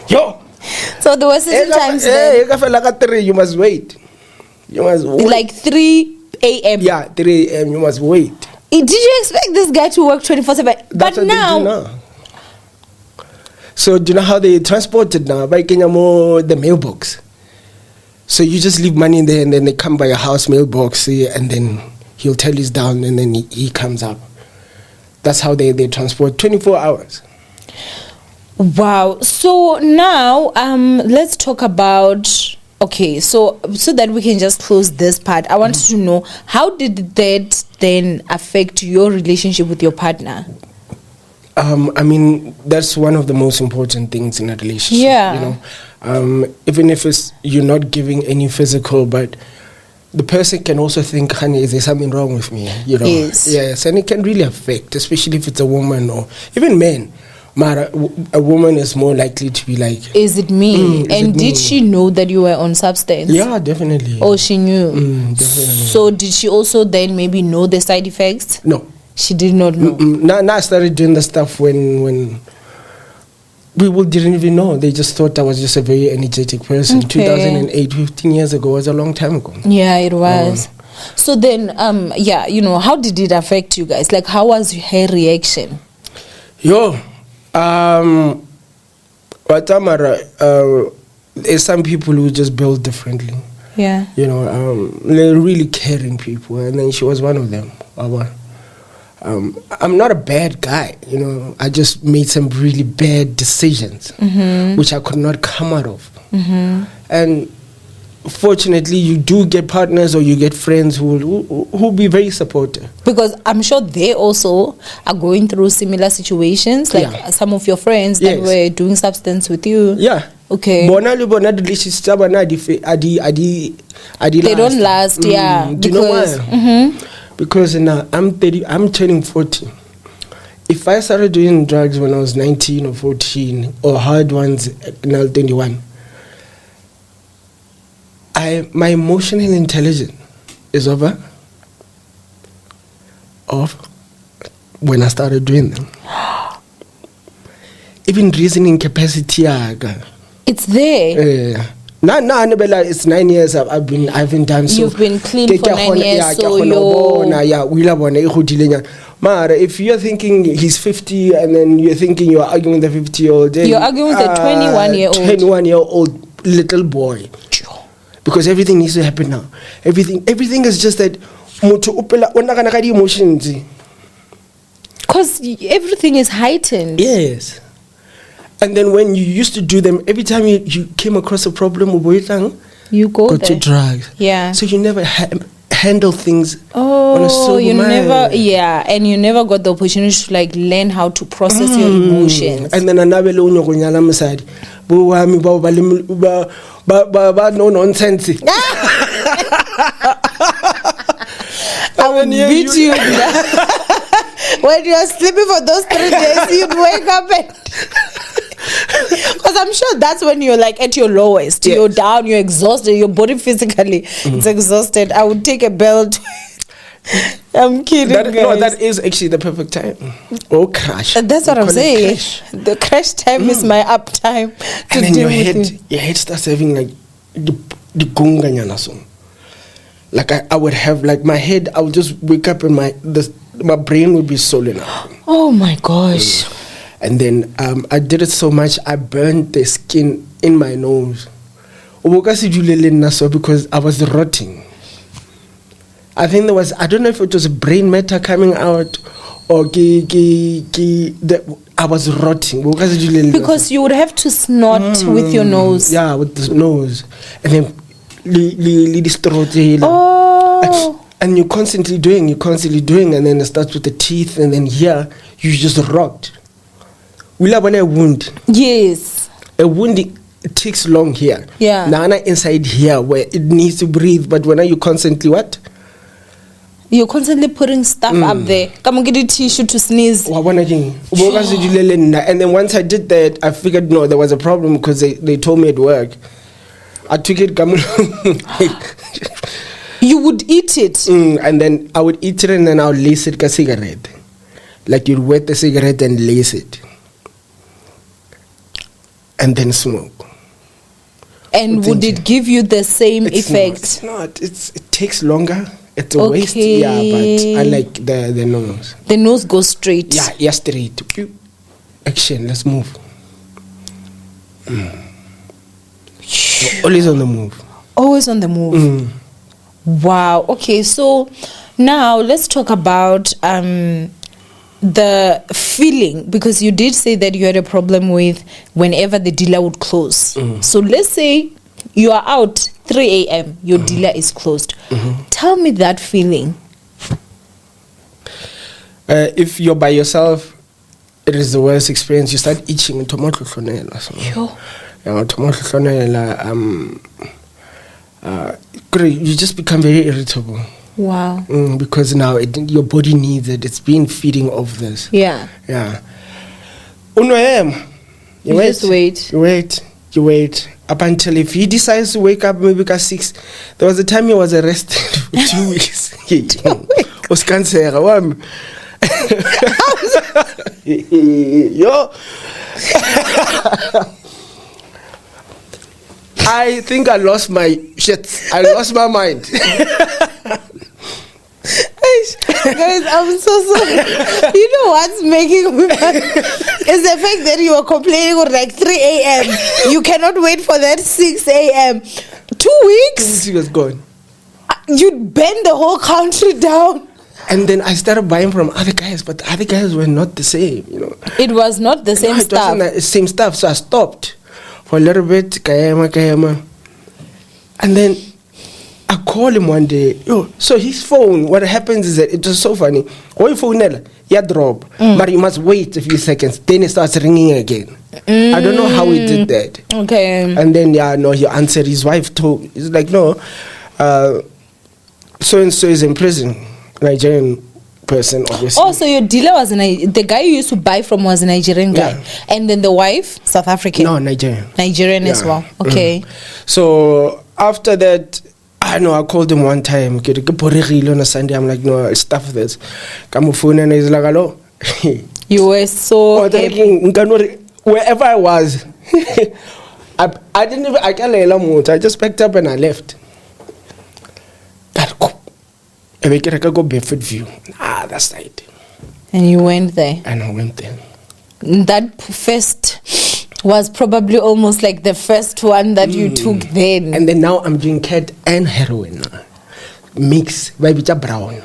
B: Yo.
A: So there was certain times
B: you must wait.
A: Like 3 a.m.
B: Yeah, 3 a.m. You must wait.
A: Did you expect this guy to work 24/7? But now.
B: So do you know how they transport it now? By the mailbox. So you just leave money in there, and then they come by your house mailbox, and then he'll tell you it's down, and then he comes up. That's how they transport 24 hours.
A: Wow. So now let's talk about, okay, so that we can just close this part, I wanted to know, how did that then affect your relationship with your partner?
B: I mean, that's one of the most important things in a relationship.
A: Yeah.
B: Even if you're not giving any physical, but the person can also think, honey, is there something wrong with me?
A: Yes.
B: Yes, and it can really affect, especially if it's a woman or even men. Mara, a woman is more likely to be like,
A: is it me? And did she know that you were on substance?
B: Yeah, definitely.
A: Oh, she knew.
B: Definitely.
A: So did she also then maybe know the side effects?
B: No.
A: She did not know.
B: Now I started doing the stuff when people didn't even know. They just thought I was just a very energetic person.
A: Okay.
B: 2008, 15 years ago, was a long time ago.
A: Yeah, it was. So then, how did it affect you guys? Like, how was her reaction?
B: There's some people who just build differently.
A: Yeah.
B: They're really caring people, and then she was one of them. I'm not a bad guy, I just made some really bad decisions, which I could not come out of. And fortunately, you do get partners or you get friends who be very supportive.
A: Because I'm sure they also are going through similar situations, like some of your friends that were doing substance with you.
B: Yeah.
A: Okay. They don't last, yeah.
B: Do you know why? Because now I'm turning 40. If I started doing drugs when I was 19 or 14, or hard ones now 21, my emotional intelligence is off when I started doing them. Even reasoning capacity,
A: it's there.
B: It's 9 years I haven't done so.
A: You've been clean for 9 years, so
B: if you're thinking he's 50 and then you're thinking you're arguing with the 50-year-old,
A: you're arguing with a
B: 21-year-old little boy. Because everything needs to happen now. Everything is just that emotions.
A: Because everything is heightened.
B: Yes. And then when you used to do them, every time you came across a problem,
A: you go
B: to drugs.
A: Yeah.
B: So you never handle things on a sober mind.
A: And you never got the opportunity to learn how to process your emotions.
B: And then no nonsense.
A: I would beat you. When you are sleeping for those 3 days, you'd wake up and... Because I'm sure that's when you're like at your lowest. Yes. You're down, you're exhausted, your body physically is exhausted. I would take a belt. I'm kidding.
B: That is actually the perfect time. Oh, crash.
A: That's what I'm saying. Crash. The crash time is my up time.
B: And then your head starts having like the gunganyana song. Like I would have like my head. I would just wake up and my brain would be swollen up.
A: Oh my gosh.
B: And then I did it so much I burned the skin in my nose. Because I was rotting. I think I don't know if it was brain matter coming out or I was rotting.
A: Because you would have to snort with your nose.
B: Yeah, with the nose. And then and you're constantly doing, and then it starts with the teeth, and then here you just rot. We have a wound.
A: Yes.
B: A wound, it takes long here.
A: Yeah.
B: Now inside here where it needs to breathe, but when are you constantly what?
A: You're constantly putting stuff up there. Come on, get a tissue to sneeze.
B: And then once I did that, I figured no, there was a problem because they told me at work. I took it.
A: You would eat it.
B: And then I would eat it and then I would lace it like a cigarette. Like you'd wet the cigarette and lace it. And then smoke.
A: And would it give you the same effect?
B: It's not. It takes longer. It's a waste. Yeah, but I like the nose.
A: The nose goes straight.
B: Yeah, straight. Action, let's move. Always on the move.
A: Always on the move. Wow. Okay, so now let's talk about the feeling, because you did say that you had a problem with whenever the dealer would close. So let's say you are out 3 a.m. your dealer is closed. Tell me that feeling.
B: If you're by yourself, it is the worst experience. You start itching. You just become very irritable.
A: Wow.
B: Because now your body needs it. It's been feeding off this.
A: Yeah.
B: Yeah.
A: You just wait.
B: You wait. Up until if he decides to wake up maybe at 6. There was a time he was arrested for 2 weeks. Was cancer. Yo. I think I lost my shit. I lost my mind.
A: Guys, I'm so sorry. You know what's making me mad? Is the fact that you are complaining on like 3 a.m. You cannot wait for that 6 a.m. 2 weeks?
B: She was gone.
A: You'd bend the whole country down.
B: And then I started buying from other guys, but the other guys were not the same, you know.
A: It was not the same stuff.
B: It wasn't the same stuff, so I stopped for a little bit. Kayama. And then I called him one day. So his phone, what happens is that it was so funny. When your phone drop, but you must wait a few seconds. Then it starts ringing again. I don't know how he did that.
A: Okay.
B: And then he answered. His wife told. He's like, no, so and so is in prison. Nigerian person, obviously.
A: Oh, so your dealer was the guy you used to buy from was a Nigerian guy, and then the wife South African.
B: No, Nigerian
A: as well. Okay.
B: So after that, I called him one time. On a Sunday, I'm like, no, stuff this. Come phone and he's like, hello.
A: You were so happy.
B: Wherever I was, I didn't even. I just packed up and I left. I go Bedford View. That's right.
A: And you went there.
B: And I went there.
A: That first was probably almost like the first one that you took then.
B: And then now I'm doing cat and heroin. Mix, baby, brown.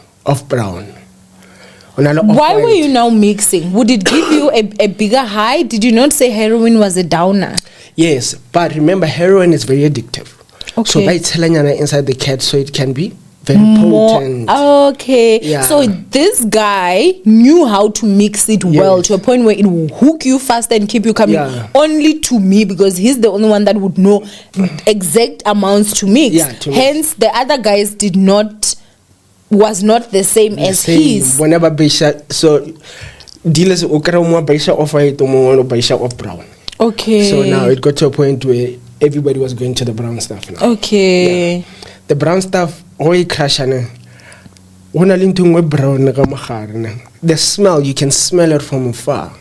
A: Why were you now mixing? Would it give you a bigger high? Did you not say heroin was a downer?
B: Yes, but remember, heroin is very addictive.
A: Okay.
B: So by telling you inside the cat, so it can be very potent.
A: Okay.
B: Yeah.
A: So this guy knew how to mix it well to a point where it will hook you faster and keep you coming only to me, because he's the only one that would know exact amounts to mix.
B: Yeah,
A: Hence, the other guys did not was not the same as his.
B: Whenever Beisha, so dealers Okara Beisha offer it to Beisha of brown.
A: Okay.
B: So now it got to a point where everybody was going to the brown stuff now.
A: Okay.
B: Yeah. The brown stuff, oil crash and the smell, you can smell it from afar.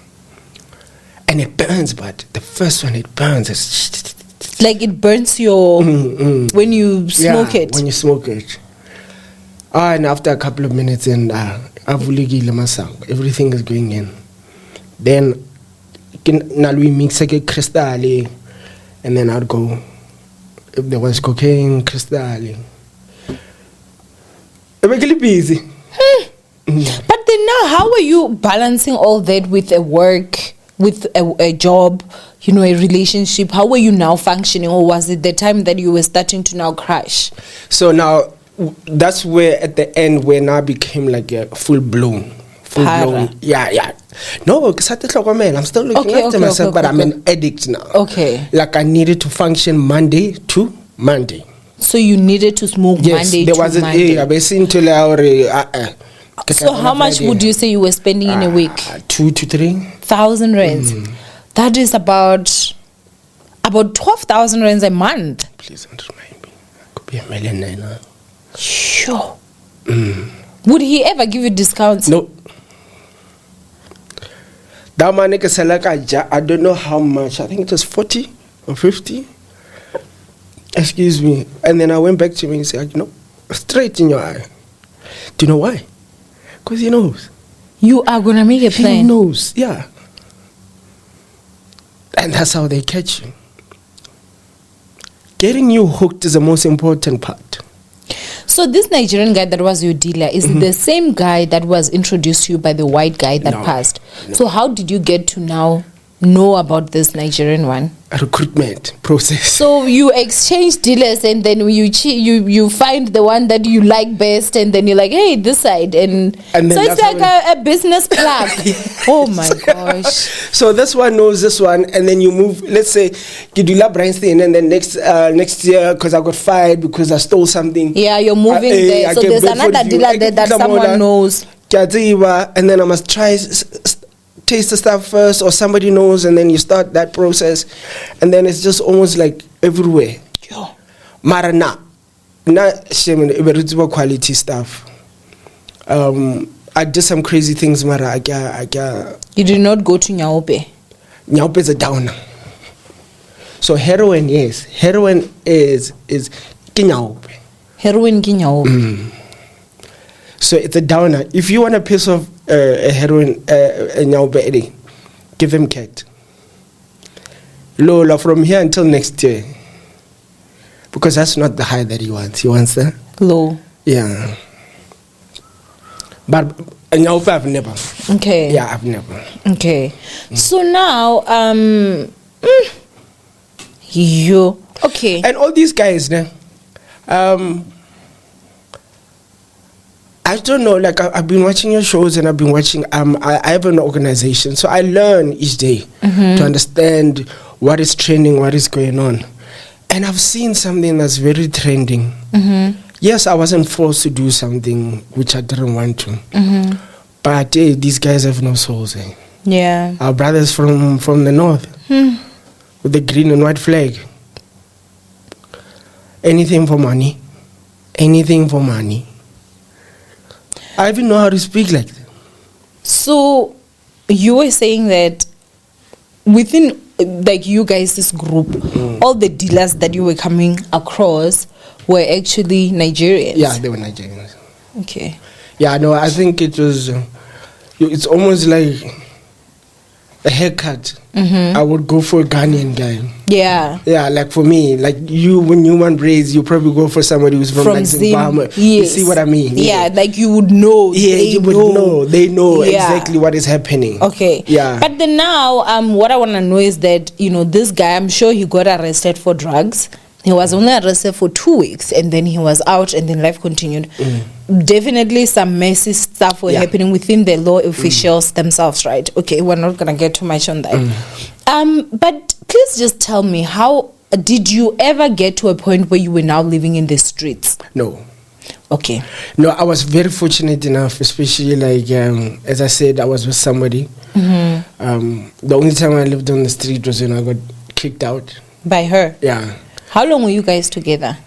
B: And it burns, but the first one it burns. It's
A: like it burns your when you smoke it.
B: When you smoke it. And after a couple of minutes, and everything is going in. Then now we mix like a crystal, and then I'd go. If there was cocaine, crystal. I'm really busy.
A: But then now, how are you balancing all that with a work, with a job, you know, a relationship? How were you now functioning, or was it the time that you were starting to now crash?
B: So now, that's where at the end when I became like a full-blown. Yeah. No, because I'm still looking after myself, but I'm an addict now.
A: Okay.
B: Like I needed to function Monday to Monday.
A: So you needed to smoke Monday to Monday. So how much would you say you were spending in a week?
B: 2,000 to
A: 3,000 rands. That is about 12,000 rands a month.
B: Please don't remind me. It could be $1 million now.
A: Sure. Would he ever give you discounts?
B: No. That man, I don't know how much. I think it was 40 or 50. Excuse me. And then I went back to him and he said, no, straight in your eye. Do you know why? Because he knows.
A: You are going to make a plan.
B: He knows, yeah. And that's how they catch you. Getting you hooked is the most important part.
A: So this Nigerian guy that was your dealer is the same guy that was introduced to you by the white guy that passed. No. So how did you get to now know about this Nigerian one?
B: A recruitment process.
A: So you exchange dealers, and then you find the one that you like best, and then you're like, hey, this side, and so it's like a business plug. Oh my gosh.
B: So this one knows this one, and then you move. Let's say Gidula Breinstein, and then next year, because I got fired because I stole something.
A: Yeah, you're moving there. So there's another dealer there that someone knows.
B: And then I must try taste the stuff first, or somebody knows, and then you start that process, and then it's just almost like everywhere. Mara na quality stuff. I did some crazy things, Mara.
A: You did not go to Nyaope.
B: Nyaope is a downer. So heroin, yes, heroin is Kinyaope.
A: Heroin Kinyaope.
B: So it's a downer. If you want a piece of a heroin, give them cat. Lola from here until next year. Because that's not the high that he wants. He wants the
A: low.
B: Yeah. But I've never.
A: Okay.
B: Yeah, I've never.
A: Okay. So now, you okay?
B: And all these guys now, I don't know, like I've been watching your shows, and I've been watching, I have an organization, so I learn each day to understand what is trending, what is going on. And I've seen something that's very trending. Yes, I wasn't forced to do something which I didn't want to. But these guys have no souls.
A: Yeah.
B: Our brothers from the north with the green and white flag. Anything for money. Anything for money. I even know how to speak like that.
A: So you were saying that within like you guys, this group, all the dealers that you were coming across were actually Nigerians?
B: Yeah, they were Nigerians.
A: Okay.
B: Yeah, no, I think it was, it's almost like a haircut. I would go for a Ghanaian guy.
A: Yeah.
B: Yeah, like for me, like you, when you want braids, you probably go for somebody who's from like Zimbabwe.
A: Yes.
B: You see what I mean?
A: Yeah, like you would know.
B: Yeah, you would know. They know exactly what is happening.
A: Okay.
B: Yeah.
A: But then now, what I want to know is that, you know, this guy, I'm sure he got arrested for drugs. He was only arrested for 2 weeks, and then he was out, and then life continued. Definitely some messy stuff were happening within the law officials themselves, right? Okay, we're not going to get too much on that. But please just tell me, how did you ever get to a point where you were now living in the streets?
B: No.
A: Okay.
B: No, I was very fortunate enough, especially like as I said, I was with somebody. The only time I lived on the street was when I got kicked out.
A: By her?
B: Yeah.
A: How long were you guys together?